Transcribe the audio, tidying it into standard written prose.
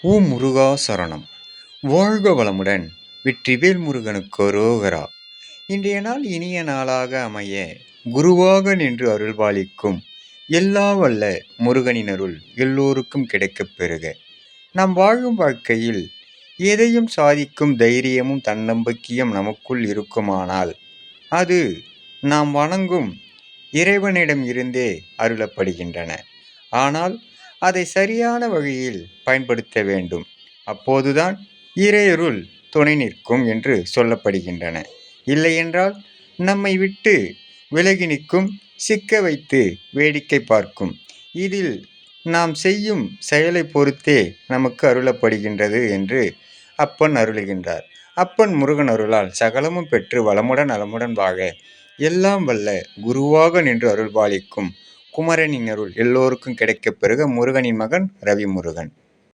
முருகா சரணம். வாழ்க வளமுடன். வெற்றிவேல் முருகனுக்கு அரோகரா. இன்றைய நாள் இனிய நாளாக அமைய குருவாக நின்று அருள்பாலிக்கும் எல்லா வல்ல முருகனின் அருள் எல்லோருக்கும் கிடைக்கப் பெறுக. நாம் வாழும் வாழ்க்கையில் எதையும் சாதிக்கும் தைரியமும் தன்னம்பிக்கையும் நமக்குள் இருக்குமானால் அது நாம் வணங்கும் இறைவனிடம் இருந்தே அருளப்படுகின்றன. ஆனால் அதை சரியான வழியில் பயன்படுத்த வேண்டும். அப்போதுதான் இறையருள் துணை நிற்கும் என்று சொல்லப்படுகின்றன. இல்லையென்றால் நம்மை விட்டு விலகி நிற்கும், சிக்க வைத்து வேடிக்கை பார்க்கும். இதில் நாம் செய்யும் செயலை பொறுத்தே நமக்கு அருளப்படுகின்றது என்று அப்பன் அருளுகின்றார். அப்பன் முருகன் அருளால் சகலமும் பெற்று வளமுடன் நலமுடன் வாழ எல்லாம் வல்ல குருவாக நின்று அருள்பாலிக்கும் குமரனின் அருள் எல்லோருக்கும் கிடைக்கப் பெறுக. முருகனின் மகன் ரவி முருகன்.